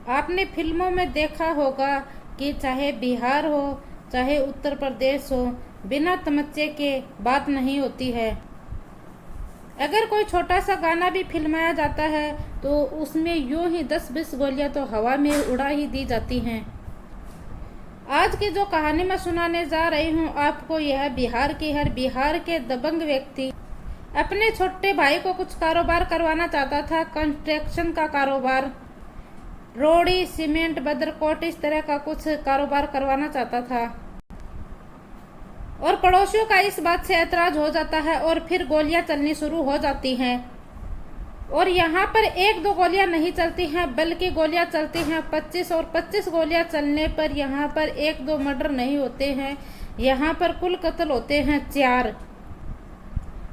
आपने फिल्मों में देखा होगा कि चाहे बिहार हो चाहे उत्तर प्रदेश हो, बिना तमच्चे के बात नहीं होती है। अगर कोई छोटा सा गाना भी फिल्माया जाता है तो उसमें यूं ही 10-20 गोलियां तो हवा में उड़ा ही दी जाती हैं। आज की जो कहानी मैं सुनाने जा रही हूँ आपको, यह बिहार की है। बिहार के दबंग व्यक्ति अपने छोटे भाई को कुछ कारोबार करवाना चाहता था, कंस्ट्रक्शन का कारोबार, रोड़ी, सीमेंट, बदरकोट, इस तरह का कुछ कारोबार करवाना चाहता था। और पड़ोसियों का इस बात से ऐतराज हो जाता है और फिर गोलियां चलनी शुरू हो जाती हैं। और यहाँ पर 1-2 गोलियां नहीं चलती हैं बल्कि गोलियां चलती हैं 25, और 25 गोलियां चलने पर यहाँ पर 1-2 मर्डर नहीं होते हैं, यहाँ पर कुल कत्ल होते हैं 4।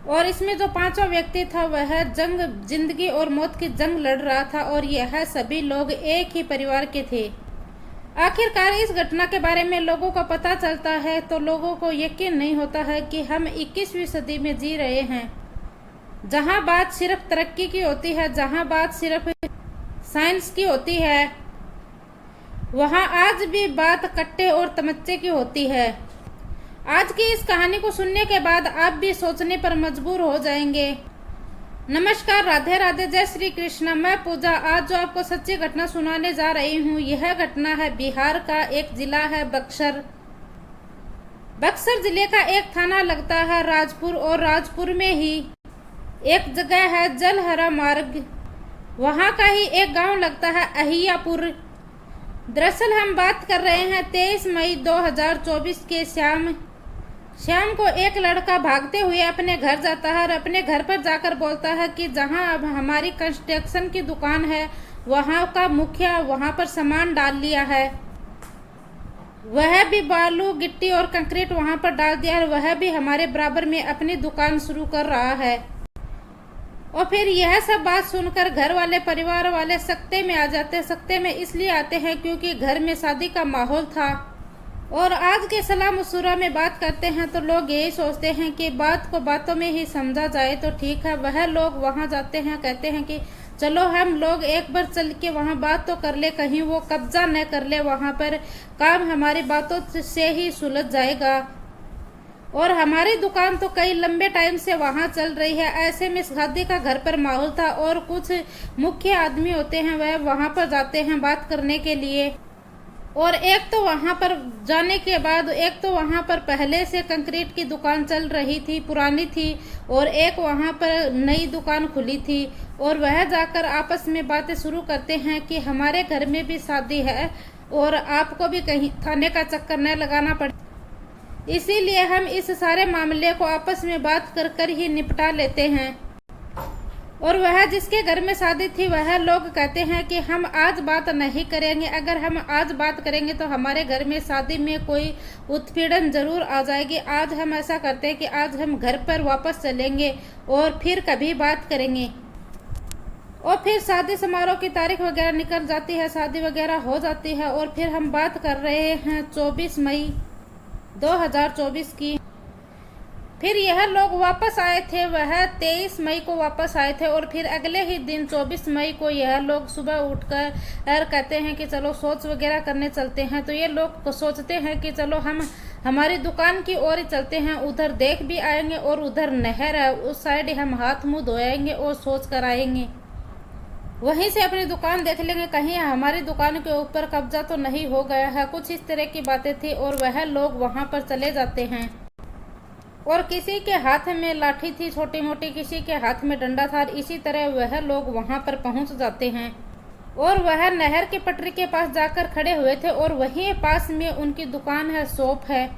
और इसमें जो 5वां व्यक्ति था वह जिंदगी और मौत की जंग लड़ रहा था, और यह सभी लोग एक ही परिवार के थे। आखिरकार इस घटना के बारे में लोगों को पता चलता है तो लोगों को यकीन नहीं होता है कि हम 21वीं सदी में जी रहे हैं, जहां बात सिर्फ तरक्की की होती है, जहां बात सिर्फ साइंस की होती है, वहां आज भी बात कट्टे और तमच्चे की होती है। आज की इस कहानी को सुनने के बाद आप भी सोचने पर मजबूर हो जाएंगे। नमस्कार, राधे राधे, जय श्री कृष्ण। मैं पूजा आज जो आपको सच्ची घटना सुनाने जा रही हूँ, यह घटना है बिहार का एक जिला है बक्सर। बक्सर जिले का एक थाना लगता है राजपुर, और राजपुर में ही एक जगह है जलहरा मार्ग, वहां का ही एक गांव लगता है अहियापुर। दरअसल हम बात कर रहे हैं 23 मई 2024 के शाम को एक लड़का भागते हुए अपने घर जाता है और अपने घर पर जाकर बोलता है कि जहां अब हमारी कंस्ट्रक्शन की दुकान है वहां का मुखिया वहां पर सामान डाल लिया है, वह भी बालू, गिट्टी और कंक्रीट वहां पर डाल दिया है, वह भी हमारे बराबर में अपनी दुकान शुरू कर रहा है। और फिर यह सब बात सुनकर घर वाले, परिवार वाले सकते में आ जाते हैं। सकते में इसलिए आते हैं क्योंकि घर में शादी का माहौल था। और आज के सलाह मशूरा में बात करते हैं तो लोग यही सोचते हैं कि बात को बातों में ही समझा जाए तो ठीक है। वह लोग वहां जाते हैं, कहते हैं कि चलो हम लोग एक बार चल के वहां बात तो कर ले, कहीं वो कब्जा न कर ले, वहां पर काम हमारी बातों से ही सुलझ जाएगा। और हमारी दुकान तो कई लंबे टाइम से वहां चल रही है। ऐसे में शादी का घर पर माहौल था और कुछ मुख्य आदमी होते हैं वह वहां पर जाते हैं बात करने के लिए। और एक तो वहां पर जाने के बाद, एक तो वहां पर पहले से कंक्रीट की दुकान चल रही थी, पुरानी थी, और एक वहां पर नई दुकान खुली थी। और वह जाकर आपस में बातें शुरू करते हैं कि हमारे घर में भी शादी है और आपको भी कहीं खाने का चक्कर न लगाना पड़े, इसीलिए हम इस सारे मामले को आपस में बात कर कर ही निपटा लेते हैं। और वह जिसके घर में शादी थी वह लोग कहते हैं कि हम आज बात नहीं करेंगे, अगर हम आज बात करेंगे तो हमारे घर में शादी में कोई उत्पीड़न जरूर आ जाएगी। आज हम ऐसा करते हैं कि आज हम घर पर वापस चलेंगे और फिर कभी बात करेंगे। और फिर शादी समारोह की तारीख वगैरह निकल जाती है, शादी वगैरह हो जाती है। और फिर हम बात कर रहे हैं 24 मई 2024 की। फिर यह लोग वापस आए थे, वह 23 मई को वापस आए थे। और फिर अगले ही दिन 24 मई को यह लोग सुबह उठकर कहते हैं कि चलो शौच वगैरह करने चलते हैं। तो ये लोग सोचते हैं कि चलो हम हमारी दुकान की ओर ही चलते हैं, उधर देख भी आएंगे और उधर नहर है, उस साइड हम हाथ मुंह धोएंगे और शौच कराएंगे, वहीं से अपनी दुकान देख लेंगे, कहीं हमारी दुकान के ऊपर कब्जा तो नहीं हो गया है। कुछ इस तरह की बातें थी। और वह लोग वहां पर चले जाते हैं। और किसी के हाथ में लाठी थी छोटी मोटी, किसी के हाथ में डंडा था। इसी तरह वह लोग वहां पर पहुंच जाते हैं और वह नहर की पटरी के पास जाकर खड़े हुए थे। और वहीं पास में उनकी दुकान है, शॉप है,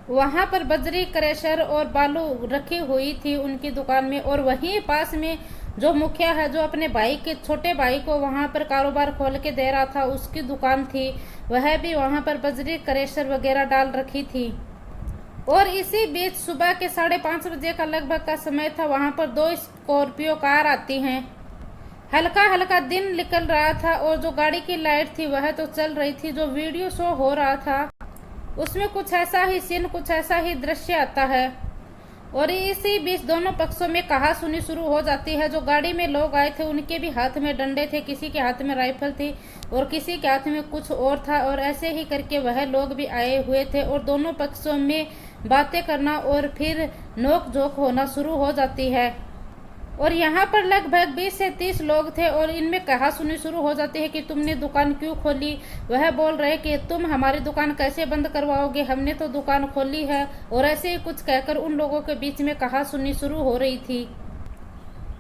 वहां पर बजरी, क्रशर और बालू रखी हुई थी उनकी दुकान में। और वहीं पास में जो मुखिया है, जो अपने भाई के छोटे भाई को वहां पर कारोबार खोल के दे रहा था, उसकी दुकान थी, वह भी वहां पर बजरी, क्रशर वगैरह डाल रखी थी। और इसी बीच सुबह के 5:30 बजे का लगभग का समय था, वहां पर 2 स्कॉर्पियो कार आती हैं। हल्का हल्का दिन निकल रहा था और जो गाड़ी की लाइट थी वह तो चल रही थी। जो वीडियो शो हो रहा था उसमें कुछ ऐसा ही सीन, कुछ ऐसा ही दृश्य आता है। और इसी बीच दोनों पक्षों में कहासुनी शुरू हो जाती है। जो गाड़ी में लोग आए थे उनके भी हाथ में डंडे थे, किसी के हाथ में राइफल थी और किसी के हाथ में कुछ और था, और ऐसे ही करके वह लोग भी आए हुए थे और दोनों पक्षों में बातें करना और फिर नोक झोंक होना शुरू हो जाती है। और यहाँ पर लगभग 20 से 30 लोग थे और इनमें कहासुनी शुरू हो जाती है कि तुमने दुकान क्यों खोली। वह बोल रहे कि तुम हमारी दुकान कैसे बंद करवाओगे, हमने तो दुकान खोली है, और ऐसे ही कुछ कहकर उन लोगों के बीच में कहासुनी शुरू हो रही थी।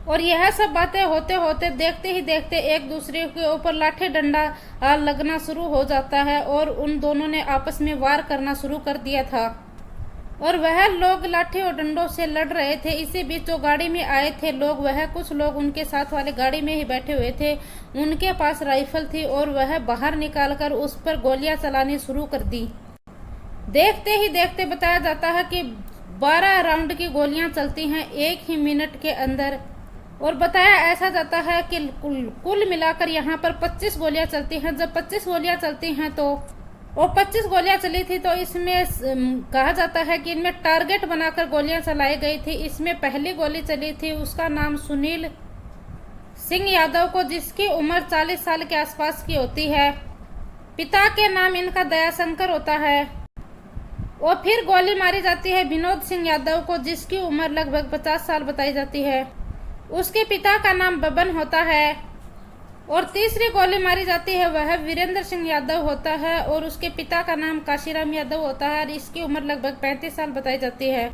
और यह सब बातें होते होते देखते ही देखते एक दूसरे के ऊपर लाठी डंडा लगना शुरू हो जाता है और उन दोनों ने आपस में वार करना शुरू कर दिया था और वह लोग लाठी और डंडों से लड़ रहे थे। इसी बीच जो गाड़ी में आए थे लोग, वह कुछ लोग उनके साथ वाले गाड़ी में ही बैठे हुए थे, उनके पास राइफल थी और वह बाहर निकालकर उस पर गोलियां चलानी शुरू कर दी। देखते ही देखते बताया जाता है कि 12 राउंड की गोलियां चलती हैं एक ही मिनट के अंदर, और बताया ऐसा जाता है कि कुल मिलाकर यहाँ पर 25 गोलियां चलती हैं। जब 25 गोलियां चलती हैं तो और 25 गोलियां चली थी तो इसमें कहा जाता है कि इनमें टारगेट बनाकर गोलियां चलाई गई थी। इसमें पहली गोली चली थी, उसका नाम सुनील सिंह यादव को, जिसकी उम्र 40 साल के आसपास की होती है। पिता के नाम इनका दयाशंकर होता है। और फिर गोली मारी जाती है विनोद सिंह यादव को, जिसकी उम्र लगभग 50 साल बताई जाती है। उसके पिता का नाम बबन होता है। और तीसरी गोली मारी जाती है वह वीरेंद्र सिंह यादव होता है और उसके पिता का नाम काशीराम यादव होता है और इसकी उम्र लगभग 35 साल बताई जाती है।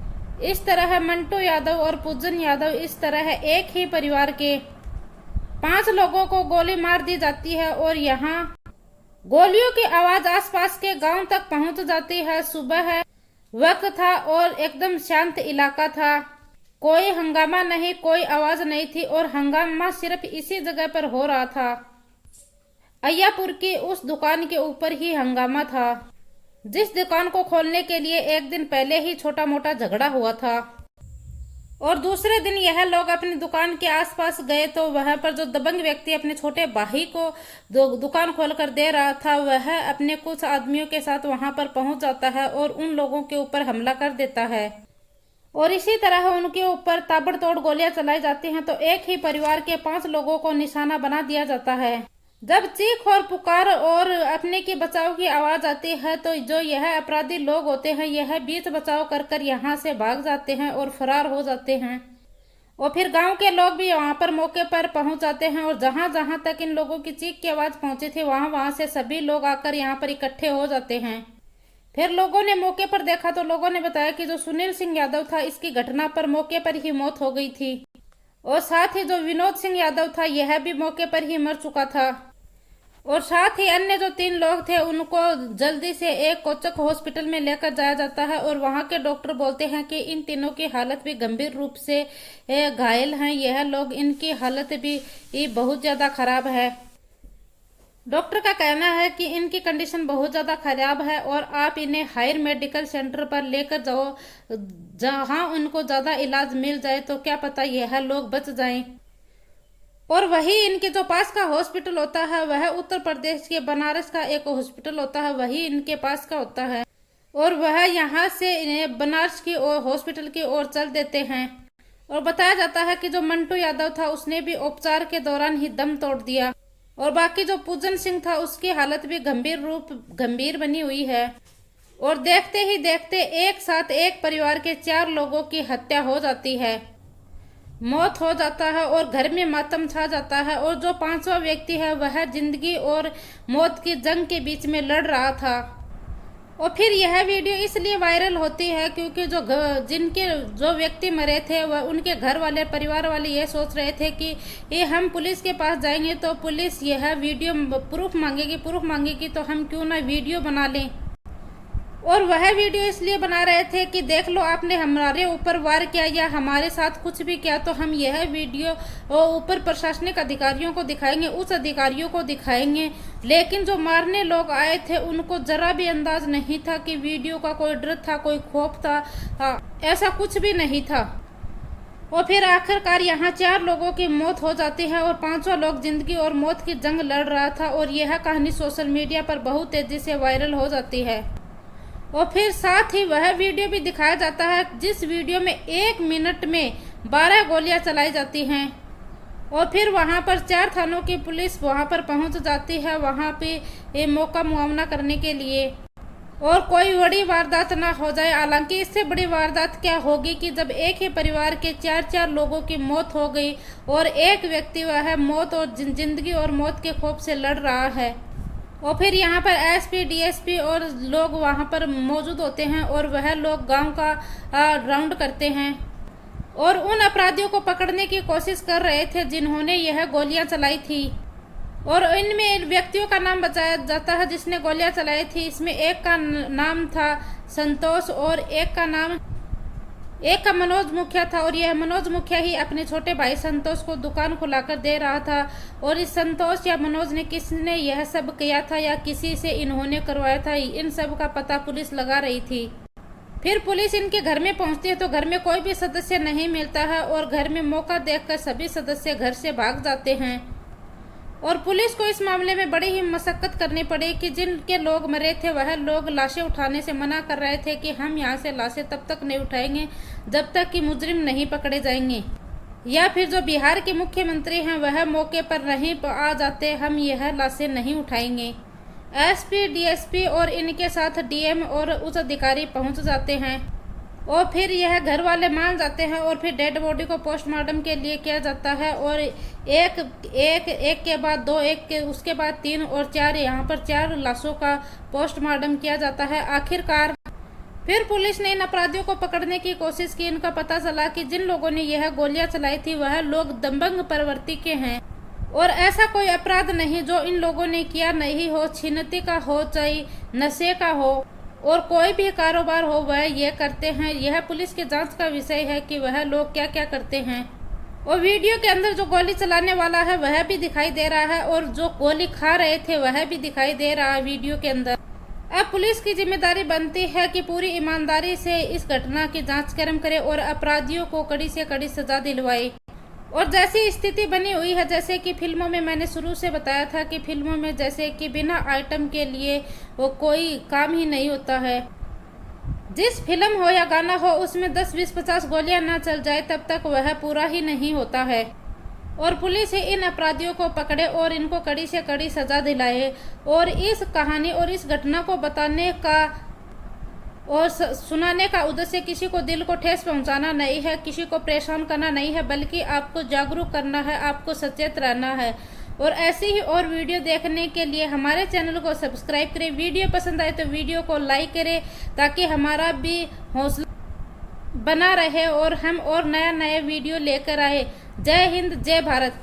इस तरह मंटू यादव और पूजन यादव, इस तरह एक ही परिवार के 5 लोगों को गोली मार दी जाती है। और यहाँ गोलियों की आवाज आसपास के गांव तक पहुंच जाती है। सुबह वक्त था और एकदम शांत इलाका था, कोई हंगामा नहीं, कोई आवाज नहीं थी और हंगामा सिर्फ इसी जगह पर हो रहा था। अय्यापुर की उस दुकान के ऊपर ही हंगामा था जिस दुकान को खोलने के लिए एक दिन पहले ही छोटा मोटा झगड़ा हुआ था। और दूसरे दिन यह लोग अपनी दुकान के आसपास गए तो वहां पर जो दबंग व्यक्ति अपने छोटे भाई को दुकान खोलकर दे रहा था, वह अपने कुछ आदमियों के साथ वहां पर पहुंच जाता है और उन लोगों के ऊपर हमला कर देता है। और इसी तरह उनके ऊपर ताबड़तोड़ गोलियां चलाई जाती हैं तो एक ही परिवार के 5 लोगों को निशाना बना दिया जाता है। जब चीख और पुकार और अपने के बचाव की आवाज आती है तो जो यह अपराधी लोग होते हैं यह बीच बचाव कर कर यहाँ से भाग जाते हैं और फरार हो जाते हैं। और फिर गांव के लोग भी वहां पर मौके पर पहुंच जाते हैं और जहां जहां तक इन लोगों की चीख की आवाज पहुंची थी वहां से सभी लोग आकर यहाँ पर इकट्ठे हो जाते हैं। फिर लोगों ने मौके पर देखा तो लोगों ने बताया कि जो सुनील सिंह यादव था इसकी घटना पर मौके पर ही मौत हो गई थी और साथ ही जो विनोद सिंह यादव था यह भी मौके पर ही मर चुका था। और साथ ही अन्य जो 3 लोग थे उनको जल्दी से एक कोचक हॉस्पिटल में लेकर जाया जाता है और वहां के डॉक्टर बोलते हैं कि इन तीनों की हालत भी गंभीर रूप से घायल हैं। यह लोग, इनकी हालत भी बहुत ज्यादा खराब है। डॉक्टर का कहना है कि इनकी कंडीशन बहुत ज़्यादा खराब है और आप इन्हें हायर मेडिकल सेंटर पर लेकर जाओ जहां उनको ज़्यादा इलाज मिल जाए तो क्या पता यह लोग बच जाएं। और वही इनके जो पास का हॉस्पिटल होता है वह उत्तर प्रदेश के बनारस का एक हॉस्पिटल होता है, वही इनके पास का होता है और वह यहाँ से इन्हें बनारस की ओर हॉस्पिटल की ओर चल देते हैं। और बताया जाता है कि जो मंटू यादव था उसने भी उपचार के दौरान ही दम तोड़ दिया और बाकी जो पूजन सिंह था उसकी हालत भी गंभीर बनी हुई है। और देखते ही देखते एक साथ एक परिवार के 4 लोगों की हत्या हो जाती है, मौत हो जाता है और घर में मातम छा जाता है। और जो 5वां व्यक्ति है वह जिंदगी और मौत की जंग के बीच में लड़ रहा था। और फिर यह वीडियो इसलिए वायरल होती है क्योंकि जो व्यक्ति मरे थे वह उनके घर वाले परिवार वाले ये सोच रहे थे कि ये हम पुलिस के पास जाएंगे तो पुलिस यह वीडियो प्रूफ मांगेगी तो हम क्यों ना वीडियो बना लें। और वह वीडियो इसलिए बना रहे थे कि देख लो आपने हमारे ऊपर वार किया या हमारे साथ कुछ भी किया तो हम यह वीडियो ऊपर प्रशासनिक अधिकारियों को दिखाएंगे, उच्च अधिकारियों को दिखाएंगे। लेकिन जो मारने लोग आए थे उनको जरा भी अंदाज नहीं था कि वीडियो का कोई डर था, कोई खौफ था, ऐसा कुछ भी नहीं था। और फिर आखिरकार यहाँ 4 लोगों की मौत हो जाती है और 5वां लोग जिंदगी और मौत की जंग लड़ रहा था। और यह कहानी सोशल मीडिया पर बहुत तेजी से वायरल हो जाती है। और फिर साथ ही वह वीडियो भी दिखाया जाता है जिस वीडियो में 1 मिनट में 12 गोलियां चलाई जाती हैं। और फिर वहां पर 4 थानों की पुलिस वहां पर पहुंच जाती है वहां पे मौका मुआवना करने के लिए, और कोई बड़ी वारदात ना हो जाए। हालांकि इससे बड़ी वारदात क्या होगी कि जब एक ही परिवार के 4 लोगों की मौत हो गई और एक व्यक्ति वह मौत और जिंदगी और मौत के खौफ से लड़ रहा है। और फिर यहाँ पर एसपी डीएसपी और लोग वहाँ पर मौजूद होते हैं और वह लोग गांव का राउंड करते हैं और उन अपराधियों को पकड़ने की कोशिश कर रहे थे जिन्होंने यह गोलियां चलाई थी। और इनमें व्यक्तियों का नाम बताया जाता है जिसने गोलियां चलाई थी। इसमें एक का नाम था संतोष और एक का मनोज मुखिया था, और यह मनोज मुखिया ही अपने छोटे भाई संतोष को दुकान खुलाकर दे रहा था। और इस संतोष या मनोज ने किसने यह सब किया था या किसी से इन्होंने करवाया था, इन सब का पता पुलिस लगा रही थी। फिर पुलिस इनके घर में पहुंचती है तो घर में कोई भी सदस्य नहीं मिलता है और घर में मौका देखकर सभी सदस्य घर से भाग जाते हैं। और पुलिस को इस मामले में बड़ी ही मशक्कत करनी पड़ी कि जिनके लोग मरे थे वह लोग लाशें उठाने से मना कर रहे थे कि हम यहाँ से लाशें तब तक नहीं उठाएंगे जब तक कि मुजरिम नहीं पकड़े जाएंगे, या फिर जो बिहार के मुख्यमंत्री हैं वह मौके पर नहीं आ जाते, हम यह लाशें नहीं उठाएंगे। एसपी डीएसपी और इनके साथ डीएम और उच्च अधिकारी पहुंच जाते हैं और फिर यह घर वाले मान जाते हैं और फिर डेड बॉडी को पोस्टमार्टम के लिए किया जाता है। और एक के बाद 2, उसके बाद 3 और 4, यहाँ पर 4 लाशों का पोस्टमार्टम किया जाता है। आखिरकार फिर पुलिस ने इन अपराधियों को पकड़ने की कोशिश की। इनका पता चला कि जिन लोगों ने यह गोलियां चलाई थी वह लोग दबंग प्रवृत्ति के हैं और ऐसा कोई अपराध नहीं जो इन लोगों ने किया नहीं हो, छीनती का हो चाहे नशे का हो और कोई भी कारोबार हो वह ये करते हैं। यह पुलिस की जांच का विषय है कि वह लोग क्या क्या करते हैं। और वीडियो के अंदर जो गोली चलाने वाला है वह भी दिखाई दे रहा है और जो गोली खा रहे थे वह भी दिखाई दे रहा है वीडियो के अंदर। अब पुलिस की जिम्मेदारी बनती है कि पूरी ईमानदारी से इस घटना की जांच कर्म करे और अपराधियों को कड़ी से कड़ी सजा दिलवाए। और जैसी स्थिति बनी हुई है, जैसे कि फिल्मों में मैंने शुरू से बताया था कि फिल्मों में जैसे कि बिना आइटम के लिए वो कोई काम ही नहीं होता है। जिस फिल्म हो या गाना हो उसमें 10, 20, 50 गोलियां ना चल जाए तब तक वह पूरा ही नहीं होता है। और पुलिस ही इन अपराधियों को पकड़े और इनको कड़ी से कड़ी सजा दिलाए। और इस कहानी और इस घटना को बताने का और सुनाने का उद्देश्य किसी को दिल को ठेस पहुंचाना नहीं है, किसी को परेशान करना नहीं है, बल्कि आपको जागरूक करना है, आपको सचेत रहना है। और ऐसे ही और वीडियो देखने के लिए हमारे चैनल को सब्सक्राइब करें। वीडियो पसंद आए तो वीडियो को लाइक करें ताकि हमारा भी हौसला बना रहे और हम और नया वीडियो लेकर आए। जय हिंद, जय भारत।